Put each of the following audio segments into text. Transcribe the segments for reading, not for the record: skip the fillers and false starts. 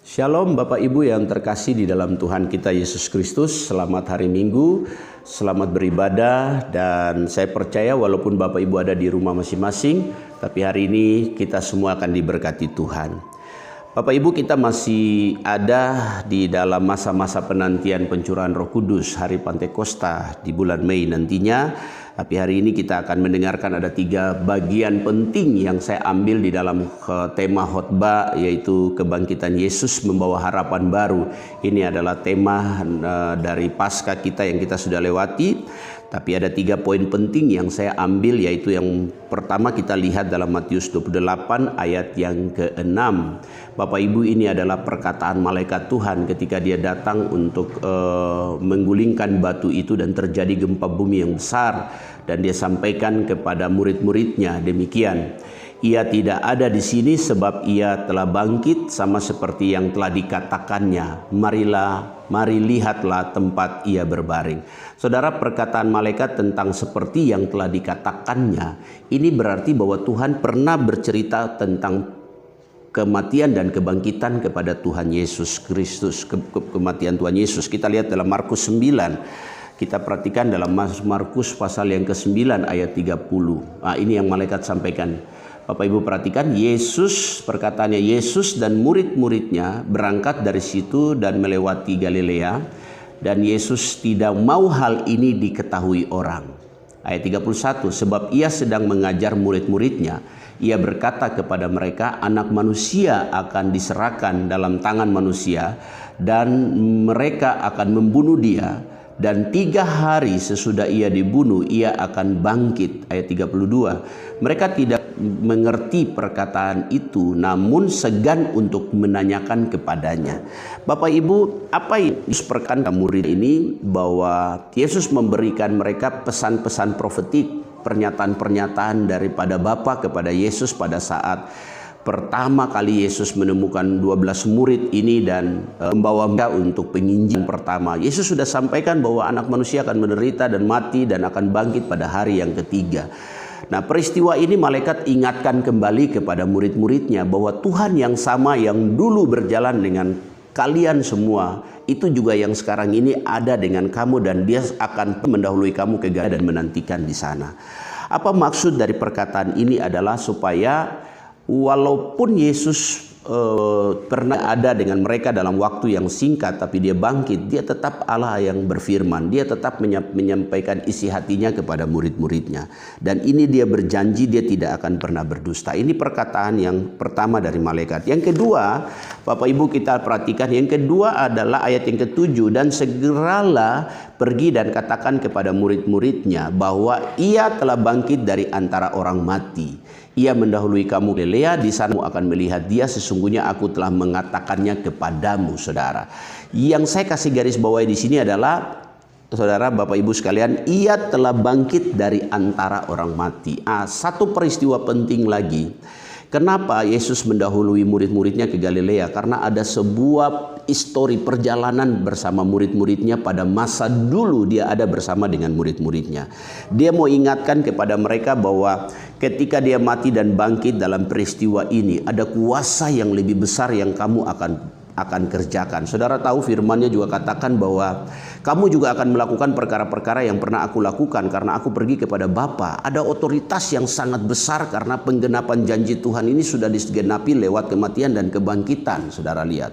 Shalom Bapak Ibu yang terkasih di dalam Tuhan kita Yesus Kristus. Selamat hari Minggu, selamat beribadah, dan saya percaya walaupun Bapak Ibu ada di rumah masing-masing, tapi hari ini kita semua akan diberkati Tuhan. Bapak Ibu, kita masih ada di dalam masa-masa penantian pencurahan Roh Kudus hari Pantekosta di bulan Mei nantinya. Tapi hari ini kita akan mendengarkan ada 3 bagian penting yang saya ambil di dalam tema khotbah, yaitu kebangkitan Yesus membawa harapan baru. Ini adalah tema dari Paskah kita yang kita sudah lewati. Tapi ada 3 poin penting yang saya ambil, yaitu yang pertama kita lihat dalam Matius 28 ayat yang ke-6. Bapak Ibu, ini adalah perkataan malaikat Tuhan ketika dia datang untuk menggulingkan batu itu dan terjadi gempa bumi yang besar. Dan dia sampaikan kepada murid-muridnya demikian, ia tidak ada di sini sebab ia telah bangkit sama seperti yang telah dikatakannya. Mari lihatlah tempat ia berbaring. Saudara, perkataan malaikat tentang seperti yang telah dikatakannya, ini berarti bahwa Tuhan pernah bercerita tentang kematian dan kebangkitan kepada Tuhan Yesus Kristus, kematian Tuhan Yesus. Kita lihat dalam Markus 9. Kita perhatikan dalam Markus pasal yang ke-9 ayat 30. Nah, ini yang malaikat sampaikan. Bapak Ibu perhatikan, perkataannya Yesus dan murid-muridnya berangkat dari situ dan melewati Galilea, dan Yesus tidak mau hal ini diketahui orang. Ayat 31, sebab ia sedang mengajar murid-muridnya, ia berkata kepada mereka, anak manusia akan diserahkan dalam tangan manusia dan mereka akan membunuh dia. Dan 3 hari sesudah ia dibunuh, ia akan bangkit. Ayat 32. Mereka tidak mengerti perkataan itu, namun segan untuk menanyakan kepadanya. Bapak Ibu, apa yang Yesus perkatakan murid ini? Bahwa Yesus memberikan mereka pesan-pesan profetik, pernyataan-pernyataan daripada Bapa kepada Yesus pada saat pertama kali Yesus menemukan 12 murid ini dan membawa mereka untuk penginjilan pertama. Yesus sudah sampaikan bahwa anak manusia akan menderita dan mati dan akan bangkit pada hari yang ketiga. Nah, peristiwa ini malaikat ingatkan kembali kepada murid-muridnya bahwa Tuhan yang sama yang dulu berjalan dengan kalian semua, itu juga yang sekarang ini ada dengan kamu, dan dia akan mendahului kamu ke Galilea dan menantikan di sana. Apa maksud dari perkataan ini adalah supaya walaupun Yesus pernah ada dengan mereka dalam waktu yang singkat, tapi dia bangkit, dia tetap Allah yang berfirman. Dia tetap menyampaikan isi hatinya kepada murid-muridnya. Dan ini dia berjanji dia tidak akan pernah berdusta. Ini perkataan yang pertama dari malaikat. Yang kedua, Bapak Ibu kita perhatikan, yang kedua adalah ayat yang ke-7. Dan segeralah pergi dan katakan kepada murid-muridnya bahwa ia telah bangkit dari antara orang mati. Ia mendahului kamu Galilea, di sana kamu akan melihat dia, sesungguhnya aku telah mengatakannya kepadamu, saudara. Yang saya kasih garis bawahi di sini adalah, saudara, Bapak Ibu sekalian, ia telah bangkit dari antara orang mati. Satu peristiwa penting lagi. Kenapa Yesus mendahului murid-muridnya ke Galilea? Karena ada sebuah histori perjalanan bersama murid-muridnya pada masa dulu dia ada bersama dengan murid-muridnya. Dia mau ingatkan kepada mereka bahwa ketika dia mati dan bangkit dalam peristiwa ini, ada kuasa yang lebih besar yang kamu akan kerjakan. Saudara tahu firman-Nya juga katakan bahwa kamu juga akan melakukan perkara-perkara yang pernah aku lakukan karena aku pergi kepada Bapa. Ada otoritas yang sangat besar karena penggenapan janji Tuhan ini sudah digenapi lewat kematian dan kebangkitan. Saudara lihat.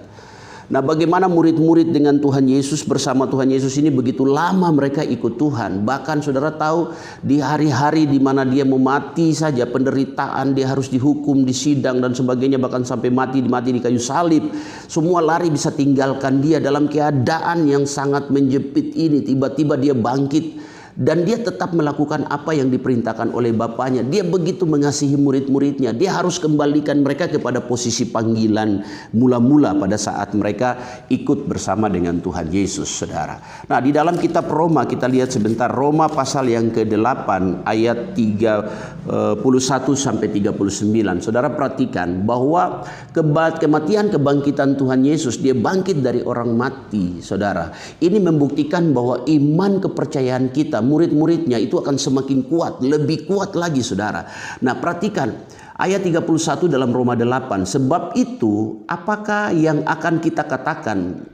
Nah, bagaimana murid-murid dengan Tuhan Yesus, bersama Tuhan Yesus ini begitu lama mereka ikut Tuhan. Bahkan saudara tahu di hari-hari di mana dia mau mati saja, penderitaan, dia harus dihukum, disidang dan sebagainya, bahkan sampai mati di kayu salib. Semua lari bisa tinggalkan dia dalam keadaan yang sangat menjepit ini. Tiba-tiba dia bangkit. Dan dia tetap melakukan apa yang diperintahkan oleh Bapaknya. Dia begitu mengasihi murid-muridnya. Dia harus kembalikan mereka kepada posisi panggilan mula-mula pada saat mereka ikut bersama dengan Tuhan Yesus, saudara. Nah, di dalam kitab Roma kita lihat sebentar. Roma pasal yang ke-8 ayat 31 sampai 39. Saudara perhatikan bahwa kematian kebangkitan Tuhan Yesus, dia bangkit dari orang mati, saudara. Ini membuktikan bahwa iman kepercayaan kita, murid-muridnya itu akan semakin kuat, lebih kuat lagi, saudara. Nah, perhatikan Ayat 31 dalam Roma 8, sebab itu apakah yang akan kita katakan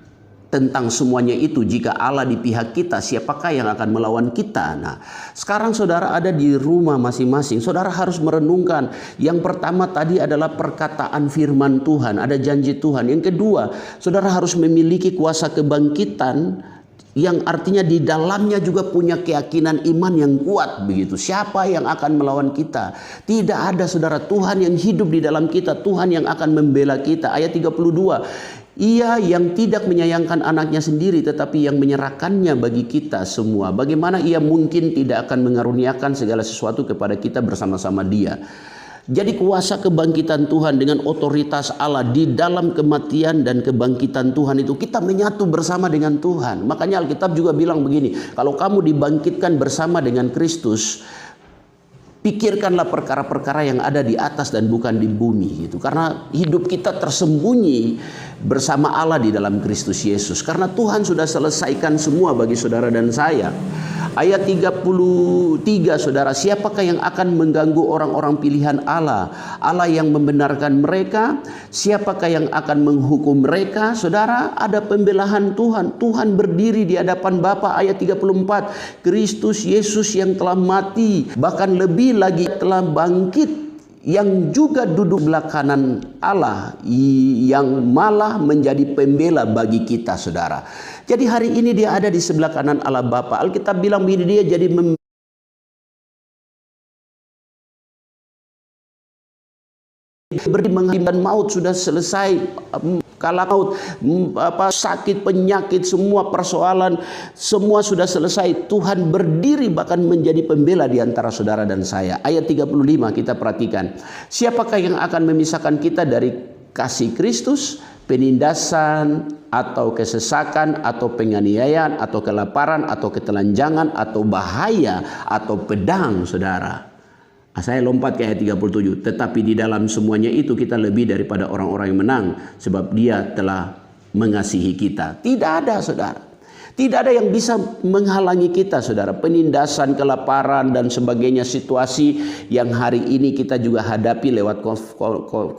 tentang semuanya itu? Jika Allah di pihak kita, siapakah yang akan melawan kita? Nah, sekarang saudara ada di rumah masing-masing, saudara harus merenungkan. Yang pertama tadi adalah perkataan firman Tuhan, ada janji Tuhan. Yang kedua, saudara harus memiliki kuasa kebangkitan, yang artinya di dalamnya juga punya keyakinan iman yang kuat begitu. Siapa yang akan melawan kita? Tidak ada, saudara. Tuhan yang hidup di dalam kita, Tuhan yang akan membela kita. Ayat 32, Ia yang tidak menyayangkan anaknya sendiri, tetapi yang menyerahkannya bagi kita semua. Bagaimana Ia mungkin tidak akan mengaruniakan segala sesuatu kepada kita bersama-sama Dia? Jadi kuasa kebangkitan Tuhan dengan otoritas Allah di dalam kematian dan kebangkitan Tuhan itu, kita menyatu bersama dengan Tuhan. Makanya Alkitab juga bilang begini, kalau kamu dibangkitkan bersama dengan Kristus, pikirkanlah perkara-perkara yang ada di atas dan bukan di bumi gitu. Karena hidup kita tersembunyi bersama Allah di dalam Kristus Yesus. Karena Tuhan sudah selesaikan semua bagi saudara dan saya. Ayat 33, saudara, siapakah yang akan mengganggu orang-orang pilihan Allah? Allah yang membenarkan mereka, siapakah yang akan menghukum mereka? Saudara, ada pembelahan Tuhan. Tuhan berdiri di hadapan Bapa. Ayat 34, Kristus Yesus yang telah mati, bahkan lebih lagi telah bangkit, yang juga duduk belah kanan Allah, yang malah menjadi pembela bagi kita, saudara. Jadi hari ini dia ada di sebelah kanan Allah Bapa. Alkitab bilang begini, dia jadi menghilangkan maut, sudah selesai. Kalau maut, sakit, penyakit, semua persoalan, semua sudah selesai. Tuhan berdiri bahkan menjadi pembela di antara saudara dan saya. Ayat 35 kita perhatikan. Siapakah yang akan memisahkan kita dari kasih Kristus? Penindasan atau kesesakan atau penganiayaan atau kelaparan atau ketelanjangan atau bahaya atau pedang, saudara. Saya lompat ke ayat 37. Tetapi di dalam semuanya itu kita lebih daripada orang-orang yang menang, sebab Dia telah mengasihi kita. Tidak ada, saudara. Tidak ada yang bisa menghalangi kita, saudara. Penindasan, kelaparan dan sebagainya, situasi yang hari ini kita juga hadapi lewat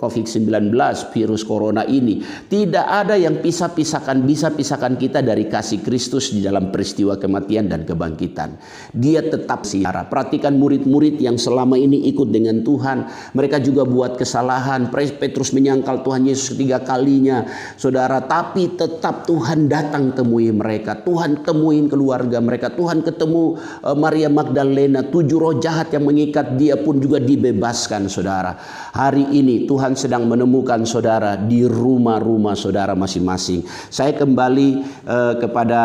COVID-19, virus corona ini. Tidak ada yang bisa pisahkan kita dari kasih Kristus di dalam peristiwa kematian dan kebangkitan. Dia tetap siara. Perhatikan murid-murid yang selama ini ikut dengan Tuhan. Mereka juga buat kesalahan. Petrus menyangkal Tuhan Yesus 3 kalinya, saudara. Tapi tetap Tuhan datang temui mereka. Tuhan temuin keluarga mereka. Tuhan ketemu Maria Magdalena. 7 roh jahat yang mengikat dia pun juga dibebaskan, saudara. Hari ini Tuhan sedang menemukan saudara di rumah-rumah saudara masing-masing. Saya kembali kepada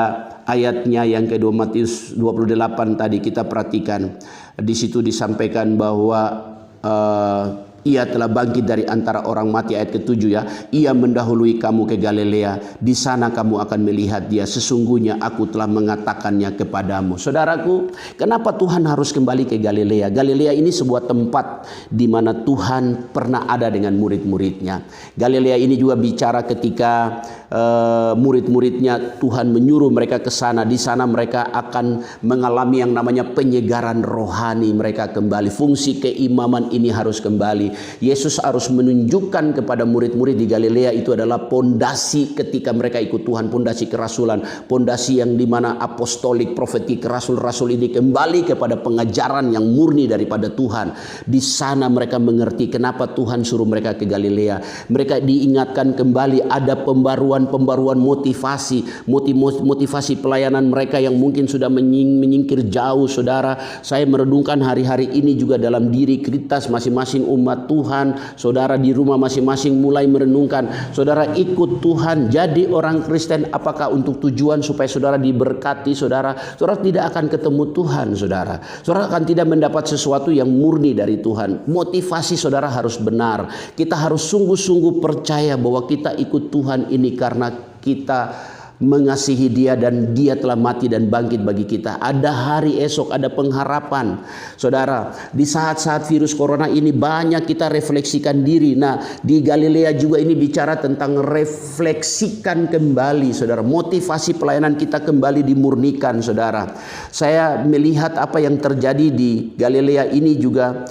ayatnya yang kedua, Matius 28 tadi kita perhatikan. Di situ disampaikan bahwa Ia telah bangkit dari antara orang mati, ayat ke-7 ya. Ia mendahului kamu ke Galilea, di sana kamu akan melihat Dia. Sesungguhnya aku telah mengatakannya kepadamu. Saudaraku, kenapa Tuhan harus kembali ke Galilea? Galilea ini sebuah tempat di mana Tuhan pernah ada dengan murid-muridnya. Galilea ini juga bicara ketika murid-muridnya Tuhan menyuruh mereka ke sana. Di sana mereka akan mengalami yang namanya penyegaran rohani. Mereka kembali, fungsi keimaman ini harus kembali. Yesus harus menunjukkan kepada murid-murid di Galilea itu adalah pondasi ketika mereka ikut Tuhan, pondasi kerasulan, pondasi yang dimana apostolik, profetik, rasul-rasul ini kembali kepada pengajaran yang murni daripada Tuhan. Di sana mereka mengerti kenapa Tuhan suruh mereka ke Galilea. Mereka diingatkan kembali, ada pembaruan motivasi pelayanan mereka yang mungkin sudah menyingkir jauh, saudara. Saya merenungkan hari-hari ini juga dalam diri kita masing-masing umat Tuhan, saudara, di rumah masing-masing mulai merenungkan, saudara, ikut Tuhan jadi orang Kristen apakah untuk tujuan supaya saudara diberkati, saudara tidak akan ketemu Tuhan, saudara akan tidak mendapat sesuatu yang murni dari Tuhan. Motivasi saudara harus benar. Kita harus sungguh-sungguh percaya bahwa kita ikut Tuhan ini karena kita mengasihi Dia dan Dia telah mati dan bangkit bagi kita. Ada hari esok, ada pengharapan. Saudara, di saat-saat virus corona ini banyak kita refleksikan diri. Nah, di Galilea juga ini bicara tentang refleksikan kembali, saudara. Motivasi pelayanan kita kembali dimurnikan, saudara. Saya melihat apa yang terjadi di Galilea ini juga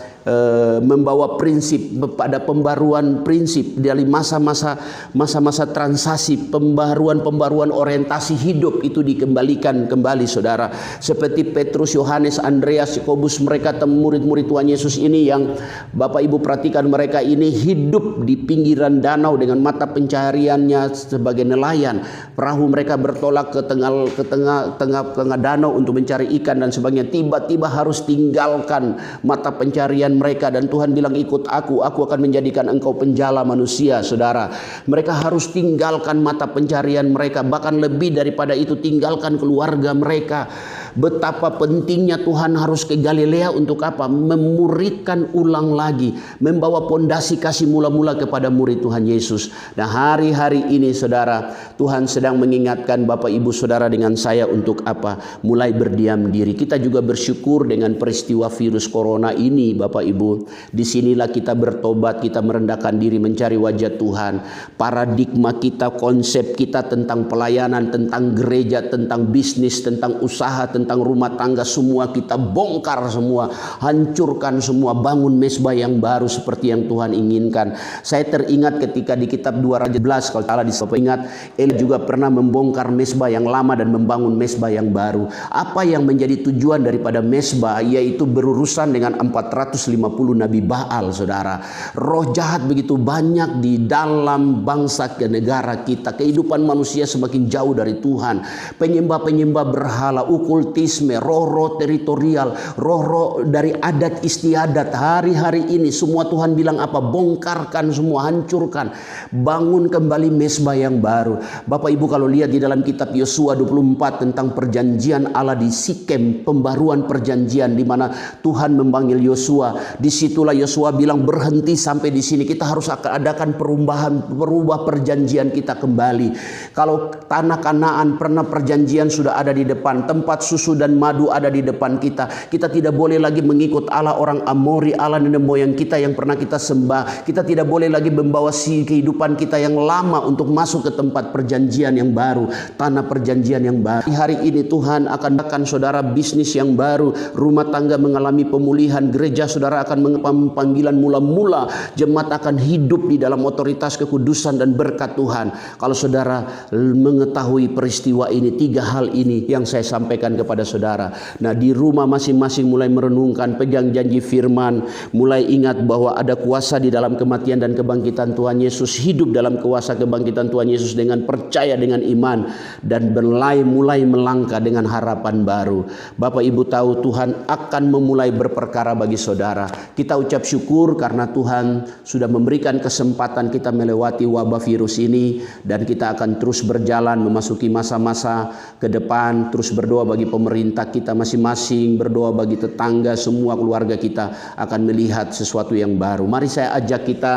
membawa prinsip pada pembaruan prinsip dari masa-masa transisi, pembaruan orientasi hidup itu dikembalikan kembali saudara. Seperti Petrus, Yohanes, Andreas, Yakobus, mereka murid-murid Tuhan Yesus ini yang Bapak Ibu perhatikan, mereka ini hidup di pinggiran danau dengan mata pencahariannya sebagai nelayan. Perahu mereka bertolak ke tengah danau untuk mencari ikan dan sebagainya. Tiba-tiba harus tinggalkan mata pencarian mereka dan Tuhan bilang, ikut aku akan menjadikan engkau penjala manusia. Saudara, mereka harus tinggalkan mata pencarian mereka, bahkan lebih daripada itu tinggalkan keluarga mereka. Betapa pentingnya Tuhan harus ke Galilea untuk apa? Memuridkan ulang lagi, membawa pondasi kasih mula-mula kepada murid Tuhan Yesus. Nah, hari-hari ini saudara, Tuhan sedang mengingatkan Bapak Ibu saudara dengan saya untuk apa? Mulai berdiam diri. Kita juga bersyukur dengan peristiwa virus corona ini Bapak Ibu. Disinilah kita bertobat, kita merendahkan diri mencari wajah Tuhan. Paradigma kita, konsep kita tentang pelayanan, tentang gereja, tentang bisnis, tentang usaha, tentang rumah tangga, semua kita bongkar semua, hancurkan semua, bangun mezbah yang baru seperti yang Tuhan inginkan. Saya teringat ketika di kitab 2 Raja 11, kalau salah ingat, Eli juga pernah membongkar mezbah yang lama dan membangun mezbah yang baru. Apa yang menjadi tujuan daripada mezbah? Yaitu berurusan dengan 450 nabi Baal, saudara. Roh jahat begitu banyak di dalam bangsa dan negara kita. Kehidupan manusia semakin jauh dari Tuhan. Penyembah-penyembah berhala, okultisme, roh-roh teritorial, roh-roh dari adat istiadat. Hari-hari ini semua Tuhan bilang apa? Bongkarkan semua, hancurkan, bangun kembali mezbah yang baru. Bapak Ibu kalau lihat di dalam kitab Yosua 24 tentang perjanjian Allah di Sikem, pembaruan perjanjian di mana Tuhan memanggil Yosua. Disitulah Yosua bilang, berhenti sampai di sini. Kita harus adakan berubah perjanjian kita kembali. Kalau tanah Kanaan pernah perjanjian sudah ada di depan, tempat susu dan madu ada di depan kita. Kita tidak boleh lagi mengikut Allah orang Amori, Allah nenek moyang kita yang pernah kita sembah. Kita tidak boleh lagi membawa kehidupan kita yang lama untuk masuk ke tempat perjanjian yang baru, tanah perjanjian yang baru. Hari ini Tuhan akan saudara bisnis yang baru, rumah tangga mengalami pemulihan, gereja saudara akan mengalami panggilan mula-mula, jemaat akan hidup di dalam otoritas kekudusan dan berkat Tuhan. Kalau saudara mengetahui peristiwa ini, 3 hal ini yang saya sampaikan kepada saudara. Nah, di rumah masing-masing mulai merenungkan, pegang janji firman, mulai ingat bahwa ada kuasa di dalam kematian dan kebangkitan Tuhan Yesus, hidup dalam kuasa kebangkitan Tuhan Yesus dengan percaya, dengan iman, dan mulai melangkah dengan harapan baru. Bapak Ibu tahu Tuhan akan memulai berperkara bagi saudara. Kita ucap syukur karena Tuhan sudah memberikan kesempatan kita melewati wabah virus ini, dan kita akan terus berjalan memasuki masa-masa ke depan, terus berdoa bagi pemerintah kita masing-masing, berdoa bagi tetangga, semua keluarga kita akan melihat sesuatu yang baru. Mari saya ajak kita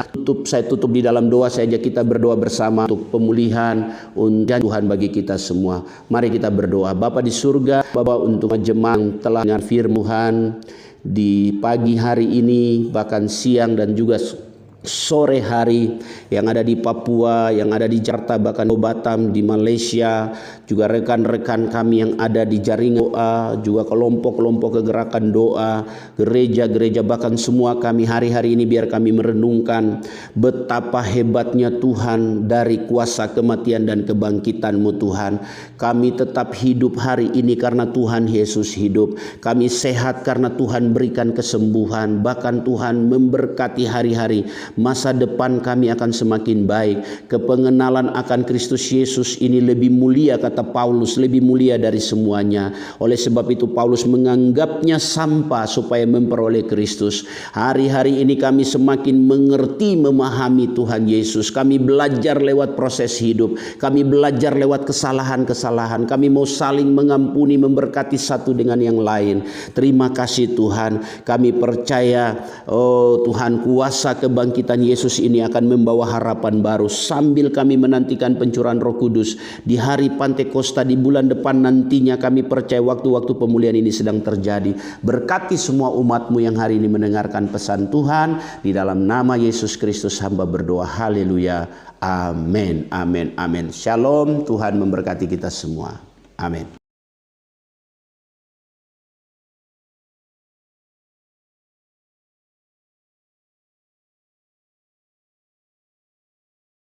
saya tutup di dalam doa, saya ajak kita berdoa bersama untuk pemulihan Tuhan bagi kita semua. Mari kita berdoa. Bapa di surga, Bapa untuk jemaat yang telah dengar firman di pagi hari ini, bahkan siang dan juga sore hari, yang ada di Papua, yang ada di Jakarta, bahkan di Batam, di Malaysia, juga rekan-rekan kami yang ada di jaringan doa, juga kelompok-kelompok kegerakan doa, gereja-gereja, bahkan semua kami hari-hari ini biar kami merenungkan betapa hebatnya Tuhan dari kuasa kematian dan kebangkitan-Mu Tuhan. Kami tetap hidup hari ini karena Tuhan Yesus hidup. Kami sehat karena Tuhan berikan kesembuhan, bahkan Tuhan memberkati hari-hari. Masa depan kami akan semakin baik. Kepengenalan akan Kristus Yesus ini lebih mulia, kata Paulus, lebih mulia dari semuanya. Oleh sebab itu Paulus menganggapnya sampah supaya memperoleh Kristus. Hari-hari ini kami semakin mengerti, memahami Tuhan Yesus. Kami belajar lewat proses hidup. Kami belajar lewat kesalahan-kesalahan. Kami mau saling mengampuni, memberkati satu dengan yang lain. Terima kasih Tuhan. Kami percaya, oh Tuhan, kuasa kebangkitan Yesus ini akan membawa harapan baru sambil kami menantikan pencurahan Roh Kudus di hari Pantekosta di bulan depan nantinya. Kami percaya waktu-waktu pemulihan ini sedang terjadi. Berkati semua umat-Mu yang hari ini mendengarkan pesan Tuhan. Di dalam nama Yesus Kristus hamba berdoa. Haleluya. Amin. Amin. Amin. Shalom. Tuhan memberkati kita semua. Amin.